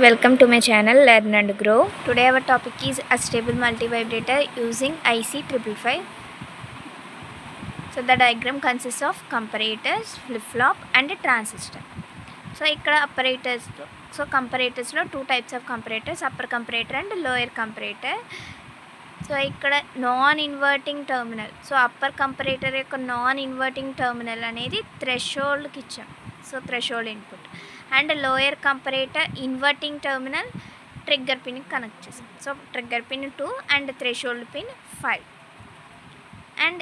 Welcome to my channel Learn and Grow. Today our topic is a stable multivibrator using IC555. So the diagram consists of comparators, flip-flop and a transistor. So ikkada apparatus. So comparators lo two types of comparators, upper comparator and lower comparator. So ikkada non-inverting terminal. So upper comparator yokka non-inverting terminal anedi threshold ki ichcham. So threshold input. And lower comparator inverting terminal trigger pin connect chesam. So trigger pin 2 and threshold pin 5. And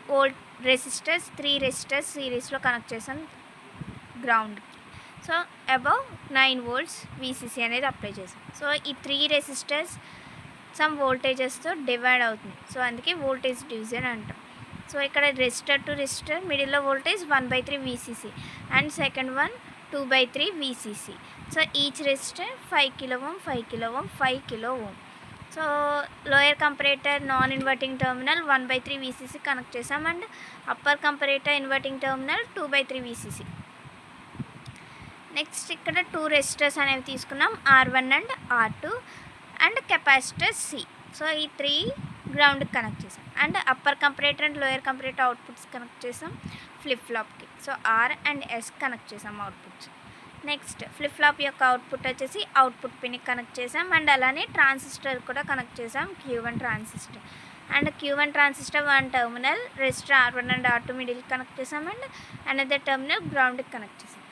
volt resistors 3 resistors series lo connect chesam ground. So above 9 volts VCC అనేది apply చేసాం. So ఈ 3 resistors some వోల్టేజెస్తో divide అవుతుంది. So అందుకే voltage division అంటాం. So ఇక్కడ resistor to resistor మిడిల్లో voltage 1/3 VCC and second one 2/3 VCC. So each resistor 5 kilo ohm 5 kilo ohm 5 kilo ohm. So lower comparator non inverting terminal 1/3 VCC connect చేసాం and upper comparator inverting terminal 2/3 VCC. Next ఇక్కడ 2 resistors అనేవి తీసుకున్నాం, R1 and R2 and capacitor C. So ఈ 3 గ్రౌండ్కి connect చేసాం and upper comparator and lower comparator outputs connect చేసాం flip ఫ్లాప్కి. So R and S connect చేసాం అవుట్పుట్స్. నెక్స్ట్ ఫ్లిప్ ఫ్లాప్ యొక్క అవుట్పుట్ వచ్చేసి అవుట్పుట్ పిన్కి కనెక్ట్ చేసాం అండ్ అలానే ట్రాన్సిస్టర్ కూడా కనెక్ట్ చేసాం Q1 transistor. And Q1 transistor 1 terminal resistor R1 and R2 మిడిల్కి కనెక్ట్ చేసాం అండ్ అనదర్ టర్మినల్ గ్రౌండ్కి కనెక్ట్ చేసాం.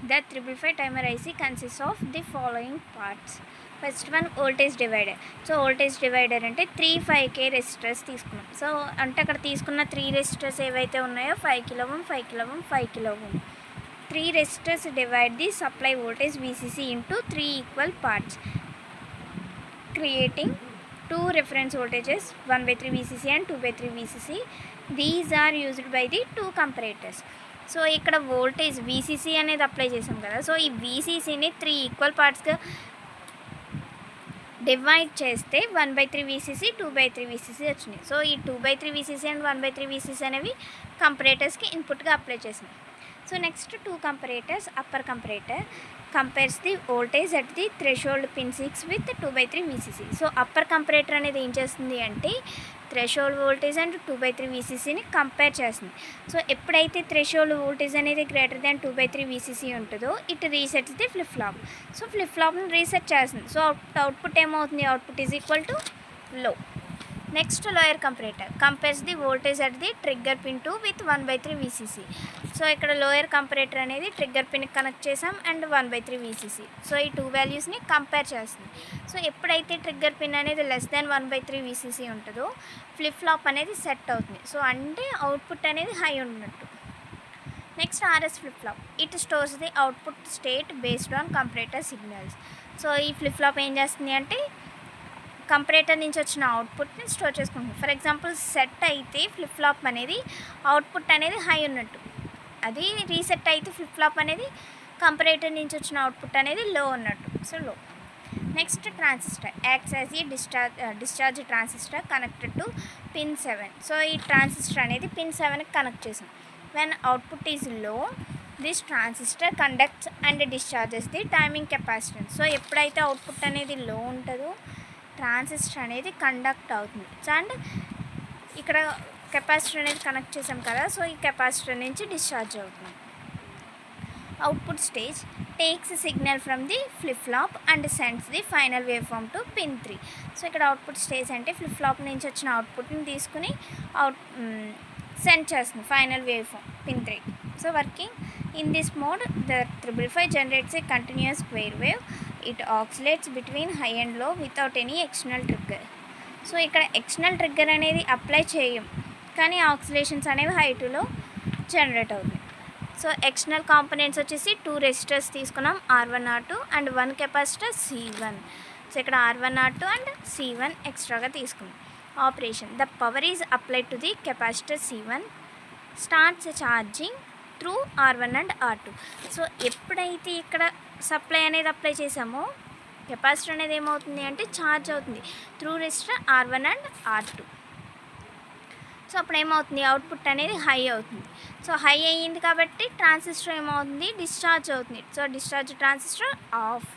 The 555 timer IC consists of the following parts. First one voltage divider. So voltage divider అంటే 3 5K resistors తీసుకున్నాం. So అంటే అక్కడ తీసుకున్న 3 resistors ఏవైతే ఉన్నాయో 5 kilo ohm 5 kilo ohm 5 kilo ohm. 3 resistors divide the supply voltage VCC into 3 equal parts, creating 2 reference voltages 1/3 VCC and 2/3 VCC. These are used by the 2 comparators. So ఇక్కడ voltage VCC అనేది apply చేసాం కదా. So ఈ VCCని 3 equal పార్ట్స్గా divide చేస్తే 1/3 VCC 2/3 VCC వచ్చినాయి. So ఈ 2/3 VCC and 1/3 VCC అనేవి కంపరేటర్స్కి ఇన్పుట్గా అప్లై చేసాం. So next 2 comparators. Upper comparator compares the voltage at the threshold pin 6 with 2/3 VCC. So upper comparator అనేది ఏం చేస్తుంది అంటే థ్రెషోల్డ్ వోల్టేజ్ అండ్ 2/3 VCCని కంపేర్ చేస్తుంది. సో ఎప్పుడైతే థ్రెషోల్డ్ వోల్టేజ్ అనేది గ్రేటర్ దాన్ 2/3 VCC ఉంటుందో it resets the flip flop. So flip ఫ్లాప్ని రీసెట్ చేస్తుంది. సో అవుట్పుట్ ఏమవుతుంది, output is equal to low. Next lower comparator compares the voltage at the trigger pin 2 with 1/3 VCC. So ఇక్కడ lower comparator అనేది trigger పిన్కి connect చేసాం and 1/3 VCC. So ఈ 2 వాల్యూస్ని compare చేస్తుంది. So ఎప్పుడైతే ట్రిగ్గర్ పిన్ అనేది less than 1/3 VCC ఉంటుందో flip flop అనేది సెట్ అవుతుంది. సో అంటే అవుట్పుట్ అనేది హై ఉన్నట్టు. Next RS flip flop. It stores the output state based on comparator signals. So ఈ ఫ్లిప్ ఫ్లాప్ ఏం చేస్తుంది అంటే కంపరేటర్ నుంచి వచ్చిన అవుట్పుట్ని స్టోర్ చేసుకుంటుంది. ఫర్ ఎగ్జాంపుల్ సెట్ అయితే ఫ్లిప్ ఫ్లాప్ అనేది అవుట్పుట్ అనేది హై ఉన్నట్టు, అది రీసెట్ అయితే ఫ్లిప్ ఫ్లాప్ అనేది కంపరేటర్ నుంచి వచ్చిన అవుట్పుట్ అనేది లో ఉన్నట్టు. సో లో. నెక్స్ట్ ట్రాన్సిస్టర్ యాక్ట్స్ యాజ్ ఈ discharge transistor connected to pin 7. So ఈ ట్రాన్సిస్టర్ అనేది పిన్ 7కి కనెక్ట్ చేసాం. When output is low this transistor conducts and discharges the timing capacitance. So ఎప్పుడైతే అవుట్పుట్ అనేది లో ఉంటుందో ట్రాన్సిస్టర్ అనేది కండక్ట్ అవుతుంది. అండ్ ఇక్కడ కెపాసిటర్ అనేది కనెక్ట్ చేసాం కదా. సో ఈ కెపాసిటర్ నుంచి డిశ్చార్జ్ అవుతుంది. Output stage takes signal from the flip flop and sends the final waveform to pin 3. So ఇక్కడ అవుట్పుట్ స్టేజ్ అంటే ఫ్లిప్ ఫ్లాప్ నుంచి వచ్చిన అవుట్పుట్ని తీసుకుని సెండ్ చేస్తుంది final waveform pin 3. So working in this mode the 555 generates a continuous square wave. It oscillates between high and low without any external trigger. So ఇక్కడ external trigger అనేది apply చేయం కానీ ఆక్సిలేషన్స్ అనేవి హై టు లో generate అవుతాయి. So external components వచ్చేసి 2 resistors తీసుకున్నాం, R1 R2 and 1 capacitor C1. So ఇక్కడ R1 R2 అండ్ C1 ఎక్స్ట్రాగా తీసుకున్నాం. Operation the power is applied to the capacitor C1 starts charging through R1 and R2. So ఎప్పుడైతే ఇక్కడ supply అనేది apply చేసామో capacitor అనేది ఏమవుతుంది అంటే ఛార్జ్ అవుతుంది through resistor R1 and R2. So అప్పుడు ఏమవుతుంది, అవుట్పుట్ అనేది హై అవుతుంది. సో హై అయ్యింది కాబట్టి ట్రాన్సిస్టర్ ఏమవుతుంది, డిశ్చార్జ్ అవుతుంది. So discharge transistor of.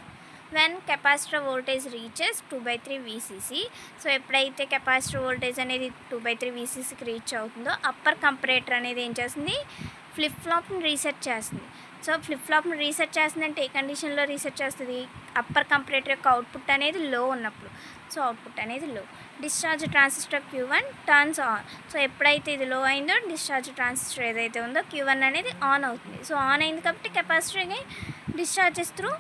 When capacitor voltage reaches 2/3 VCC. So ఎప్పుడైతే కెపాసిటర్ వోల్టేజ్ అనేది 2/3 VCCకి రీచ్ అవుతుందో అప్పర్ కంపరేటర్ అనేది ఏం చేస్తుంది, ఫ్లిప్ ఫ్లాప్ని రీసెట్ చేస్తుంది. సో ఫ్లిప్ ఫ్లాప్ని రీసెట్ చేస్తుందంటే ఏ కండిషన్లో రీసెట్ చేస్తుంది, అప్పర్ కంపరేటర్ యొక్క అవుట్పుట్ అనేది లో ఉన్నప్పుడు. సో అవుట్పుట్ అనేది లో. Discharge transistor Q1 turns on. So ఎప్పుడైతే ఇది లో అయిందో డిశ్చార్జ్ ట్రాన్సిస్టర్ ఏదైతే ఉందో Q1 అనేది ఆన్ అవుతుంది. సో ఆన్ అయింది కాబట్టి కెపాసిటర్కి డిశ్చార్జెస్ త్రూ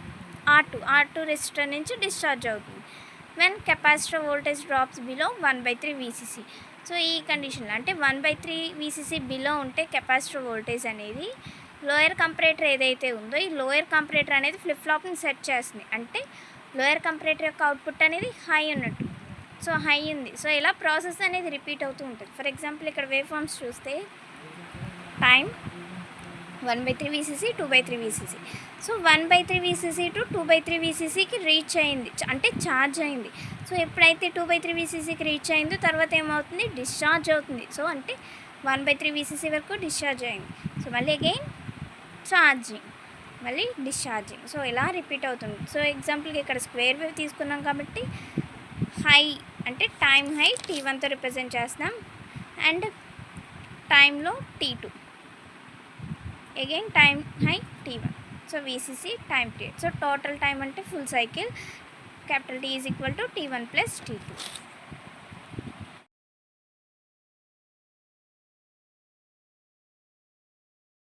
R2 రెసిస్టర్ నుంచి డిశ్చార్జ్ అవుతుంది. When capacitor voltage drops below 1/3 VCC. So ఈ కండిషన్లో అంటే 1/3 VCC బిలో ఉంటే కెపాసిటర్ వోల్టేజ్ అనేది లోయర్ కంపరేటర్ ఏదైతే ఉందో ఈ లోయర్ కంపరేటర్ అనేది ఫ్లిప్ ఫ్లాప్ని సెట్ చేస్తుంది. అంటే లోయర్ కంపరేటర్ యొక్క అవుట్పుట్ అనేది హై ఉన్నట్టు. సో హై ఉంది. సో ఇలా ప్రాసెస్ అనేది రిపీట్ అవుతూ ఉంటుంది. ఫర్ ఎగ్జాంపుల్ ఇక్కడ వేవ్ ఫార్మ్స్ చూస్తే time 1/3 VCC 2/3 VCC. So 1/3 VCC to 2/3 VCCకి రీచ్ అయింది, అంటే ఛార్జ్ అయింది. సో ఎప్పుడైతే 2/3 VCCకి రీచ్ అయిందో తర్వాత ఏమవుతుంది, డిశ్చార్జ్ అవుతుంది. సో అంటే 1/3 VCC వరకు డిశ్చార్జ్ అయింది. సో మళ్ళీ అగైన్ ఛార్జింగ్, మళ్ళీ డిశ్చార్జింగ్. సో ఇలా రిపీట్ అవుతుంది. సో ఎగ్జాంపుల్కి ఇక్కడ స్క్వేర్ వేవ్ తీసుకున్నాం కాబట్టి హై అంటే టైం హై T1తో రిప్రజెంట్ చేస్తున్నాం అండ్ టైంలో T2, again time high T1. So VCC time period. So total time అంటే full cycle T is equal to T1 plus T2.